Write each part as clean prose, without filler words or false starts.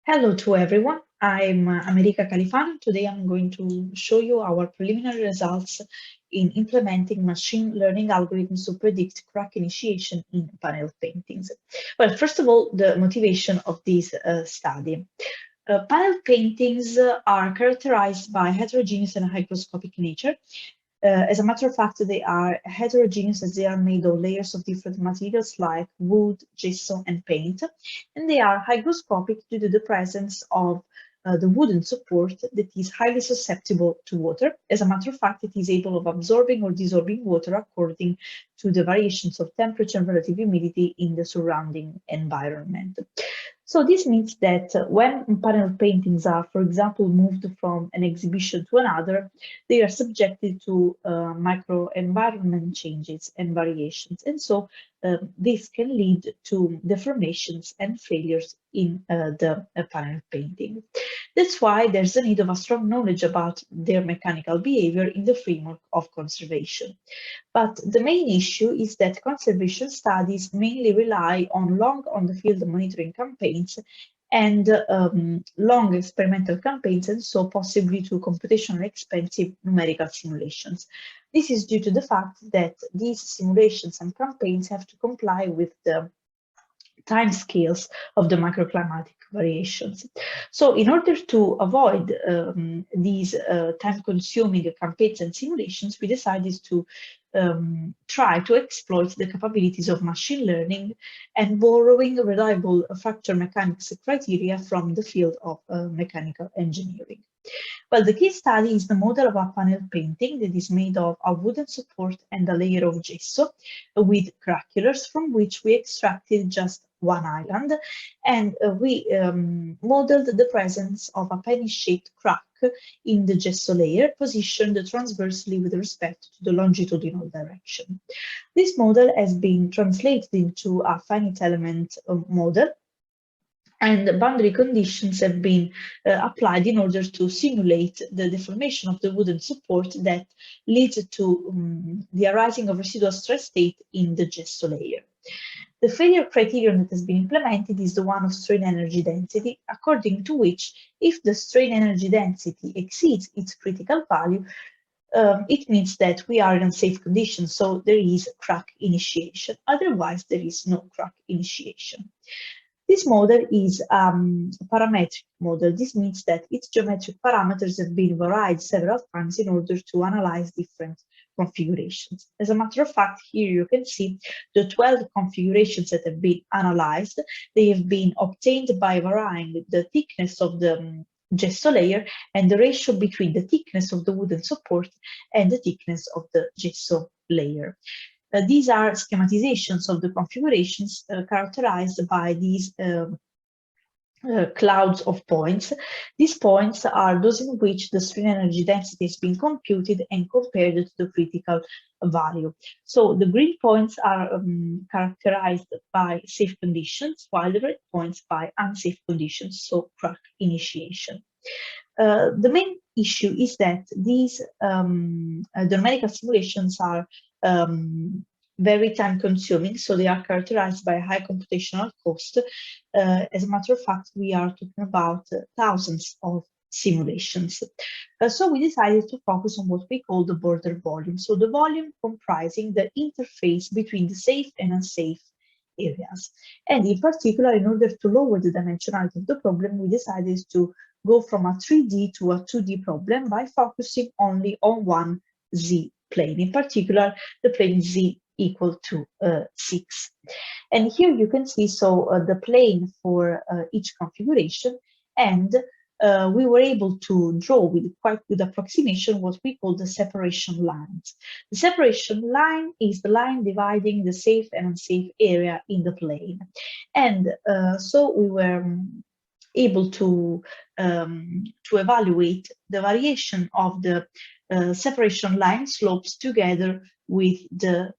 Hello to everyone. I'm America Califano. Today I'm going to show you our preliminary results in implementing machine learning algorithms to predict crack initiation in panel paintings. Well, first of all, the motivation of this study. Panel paintings are characterized by heterogeneous and hygroscopic nature. As a matter of fact, they are heterogeneous as they are made of layers of different materials like wood, gesso, and paint, and they are hygroscopic due to the presence of the wooden support that is highly susceptible to water. As a matter of fact, it is able of absorbing or dissolving water according to the variations of temperature and relative humidity in the surrounding environment. So this means that when panel paintings are, for example, moved from an exhibition to another, they are subjected to microenvironment changes and variations. And so this can lead to deformations and failures in the panel painting. That's why there's a need of a strong knowledge about their mechanical behavior in the framework of conservation. But the main issue is that conservation studies mainly rely on long on-the-field monitoring campaigns and long experimental campaigns, and so possibly to computationally expensive numerical simulations. This is due to the fact that these simulations and campaigns have to comply with the timescales of the microclimatic variations. So in order to avoid these time-consuming campaigns and simulations, we decided to try to exploit the capabilities of machine learning and borrowing reliable fracture mechanics criteria from the field of mechanical engineering. Well, the case study is the model of a panel painting that is made of a wooden support and a layer of gesso with craculars from which we extracted just one island, and we modeled the presence of a penny-shaped crack in the gesso layer positioned transversely with respect to the longitudinal direction. This model has been translated into a finite element model, and boundary conditions have been applied in order to simulate the deformation of the wooden support that leads to the arising of residual stress state in the gesso layer. The failure criterion that has been implemented is the one of strain energy density, according to which, if the strain energy density exceeds its critical value, it means that we are in unsafe conditions, so there is crack initiation. Otherwise, there is no crack initiation. This model is a parametric model. This means that its geometric parameters have been varied several times in order to analyze different configurations. As a matter of fact, here you can see the 12 configurations that have been analyzed. They have been obtained by varying the thickness of the gesso layer and the ratio between the thickness of the wooden support and the thickness of the gesso layer. These are schematizations of the configurations characterized by these clouds of points. These points are those in which the strain energy density has been computed and compared to the critical value. So the green points are characterized by safe conditions, while the red points by unsafe conditions, so crack initiation. The main issue is that these the numerical simulations are very time consuming, so they are characterized by a high computational cost. As a matter of fact, we are talking about thousands of simulations. So we decided to focus on what we call the border volume. So the volume comprising the interface between the safe and unsafe areas. And in particular, in order to lower the dimensionality of the problem, we decided to go from a 3D to a 2D problem by focusing only on one Z plane, in particular, the plane Z equal to 6. And here you can see the plane for each configuration, and we were able to draw with quite good approximation what we call the separation lines. The separation line is the line dividing the safe and unsafe area in the plane. And so we were able to evaluate the variation of the separation line slopes together with the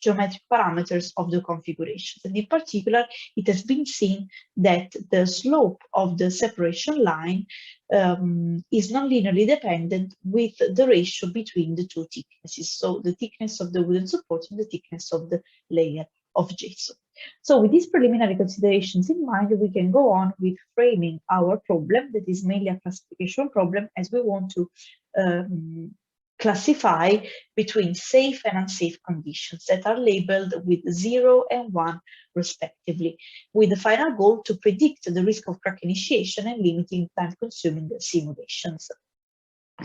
geometric parameters of the configurations. And in particular, it has been seen that the slope of the separation line is non-linearly dependent with the ratio between the two thicknesses, so the thickness of the wooden support and the thickness of the layer of gesso. So with these preliminary considerations in mind, we can go on with framing our problem, that is mainly a classification problem, as we want to classify between safe and unsafe conditions that are labeled with 0 and 1 respectively, with the final goal to predict the risk of crack initiation and limiting time-consuming simulations.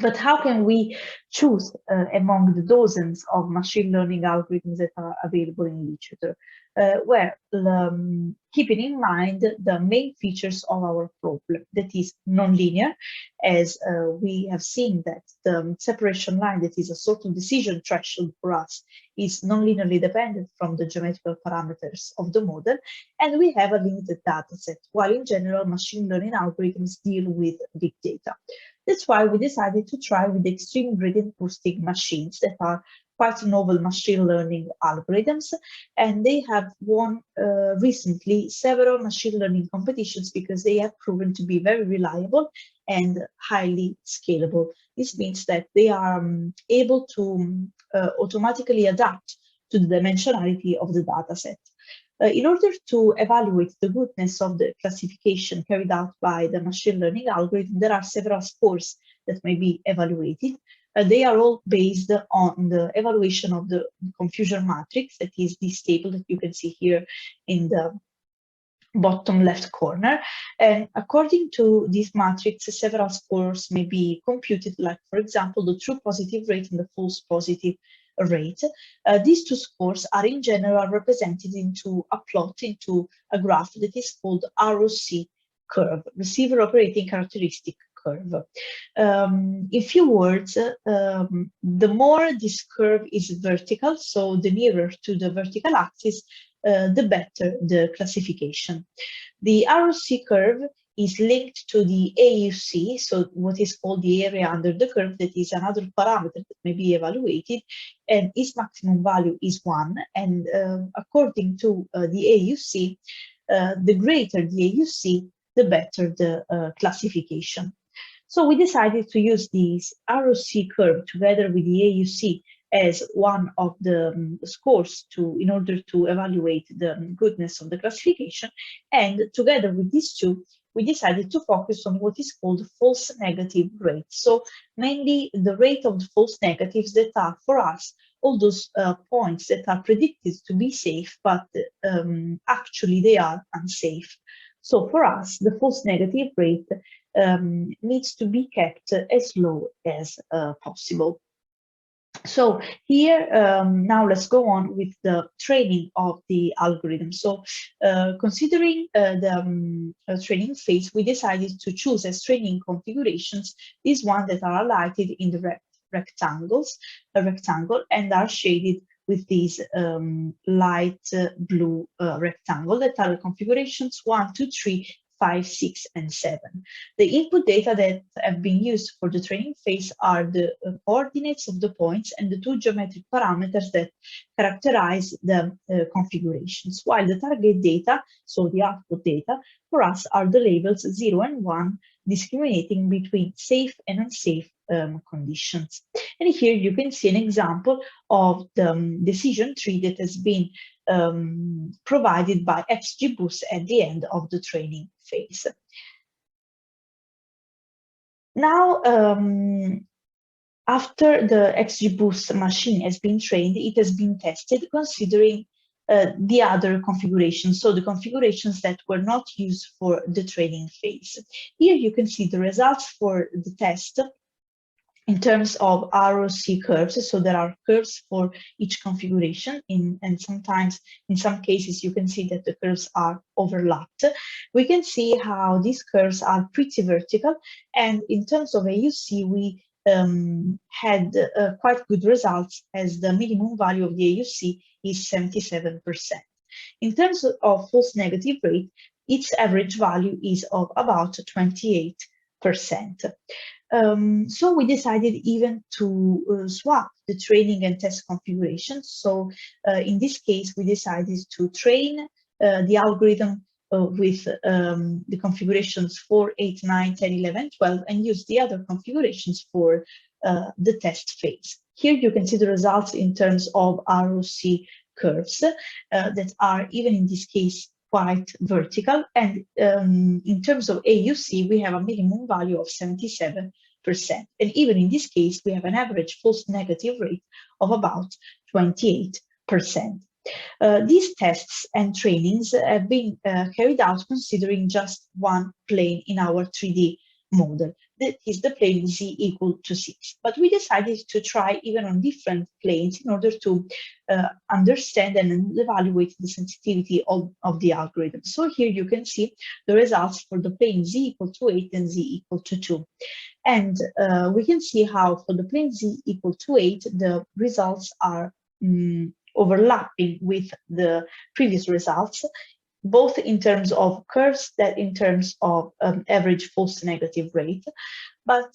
But how can we choose among the dozens of machine learning algorithms that are available in literature? Keeping in mind the main features of our problem, that is nonlinear, as we have seen that the separation line, that is a sort of decision threshold for us, is nonlinearly dependent from the geometrical parameters of the model, and we have a limited data set, while in general machine learning algorithms deal with big data. That's why we decided to try with the extreme gradient boosting machines that are quite novel machine learning algorithms, and they have won recently several machine learning competitions because they have proven to be very reliable and highly scalable. This means that they are able to automatically adapt to the dimensionality of the dataset. In order to evaluate the goodness of the classification carried out by the machine learning algorithm, there are several scores that may be evaluated. They are all based on the evaluation of the confusion matrix, that is this table that you can see here in the bottom left corner. And according to this matrix, several scores may be computed, like, for example, the true positive rate and the false positive rate. These two scores are in general represented into a plot, into a graph that is called ROC curve, receiver operating characteristic curve. In few words, the more this curve is vertical, so the nearer to the vertical axis, the better the classification. The ROC curve is linked to the AUC, so what is called the area under the curve, that is another parameter that may be evaluated, and its maximum value is 1. And according to the AUC, the greater the AUC, the better the classification. So we decided to use this ROC curve together with the AUC as one of the scores in order to evaluate the goodness of the classification. And together with these two, we decided to focus on what is called false negative rate. So mainly the rate of the false negatives that are for us all those points that are predicted to be safe, but actually they are unsafe. So for us, the false negative rate needs to be kept as low as possible. So here, now let's go on with the training of the algorithm. So considering the training phase, we decided to choose as training configurations these ones that are highlighted in the rectangle, and are shaded with these light blue rectangle that are configurations 1, 2, 3, 5, 6, and 7. The input data that have been used for the training phase are the coordinates of the points and the two geometric parameters that characterize the configurations, while the target data, so the output data, for us are the labels 0 and 1, discriminating between safe and unsafe conditions. And here you can see an example of the decision tree that has been provided by XGBoost at the end of the training phase. Now, after the XGBoost machine has been trained, it has been tested considering the other configurations, so the configurations that were not used for the training phase. Here you can see the results for the test in terms of ROC curves. So there are curves for each configuration, and sometimes in some cases you can see that the curves are overlapped. We can see how these curves are pretty vertical, and in terms of AUC we had quite good results, as the minimum value of the AUC is 77%. In terms of false negative rate, its average value is of about 28%. So we decided even to swap the training and test configurations. So in this case, we decided to train the algorithm with the configurations 4, 8, 9, 10, 11, 12, and use the other configurations for the test phase. Here you can see the results in terms of ROC curves that are, even in this case, quite vertical. And in terms of AUC, we have a minimum value of 77%. And even in this case, we have an average false negative rate of about 28%. These tests and trainings have been carried out considering just one plane in our 3D model. That is the plane z equal to 6. But we decided to try even on different planes in order to understand and evaluate the sensitivity of the algorithm. So here you can see the results for the plane z equal to 8 and z equal to 2. And we can see how for the plane z equal to 8, the results are overlapping with the previous results, both in terms of curves, that in terms of average false negative rate. But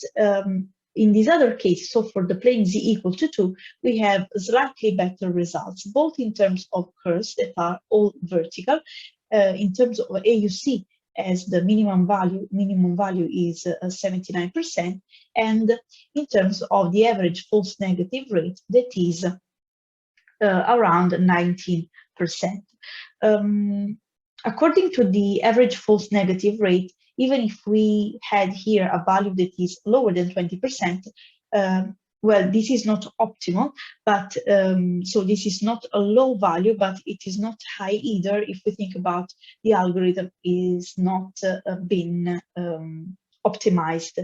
in this other case, so for the plane z equal to 2, we have slightly better results, both in terms of curves that are all vertical, in terms of AUC, as the minimum value is 79%, and in terms of the average false negative rate, that is around 19%. According to the average false negative rate, even if we had here a value that is lower than 20%, well, this is not optimal, but so this is not a low value, but it is not high either if we think about the algorithm is not been optimized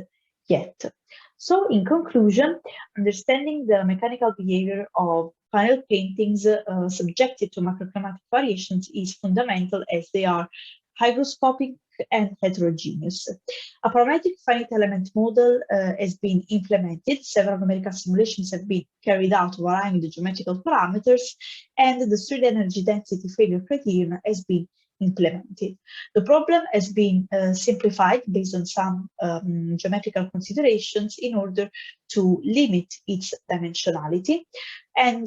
yet. So in conclusion, understanding the mechanical behavior of panel paintings subjected to macroclimatic variations is fundamental, as they are hygroscopic and heterogeneous. A parametric finite element model has been implemented. Several numerical simulations have been carried out varying the geometrical parameters, and the stirred energy density failure criterion has been implemented. The problem has been simplified based on some geometrical considerations in order to limit its dimensionality. And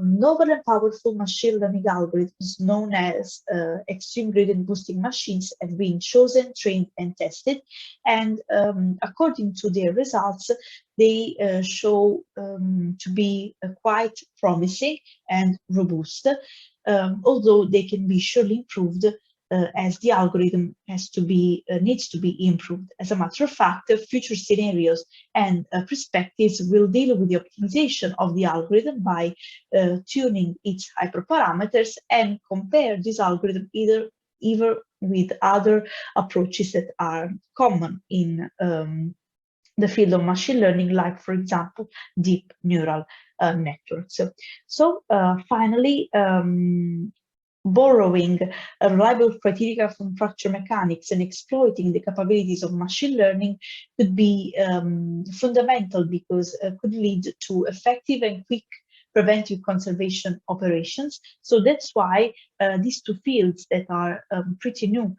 novel and powerful machine learning algorithms known as extreme gradient boosting machines have been chosen, trained, and tested. And according to their results, they show to be quite promising and robust, although they can be surely improved as the algorithm needs to be improved. As a matter of fact, future scenarios and perspectives will deal with the optimization of the algorithm by tuning its hyperparameters and compare this algorithm either with other approaches that are common in the field of machine learning, like, for example, deep neural networks. So finally, borrowing a reliable criteria from fracture mechanics and exploiting the capabilities of machine learning could be fundamental, because it could lead to effective and quick preventive conservation operations. So that's why these two fields that are pretty new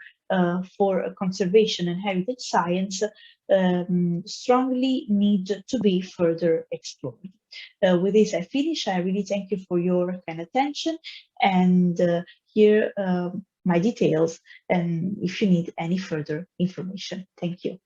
for conservation and heritage science strongly need to be further explored. With this, I finish. I really thank you for your kind attention, and here my details, and if you need any further information. Thank you.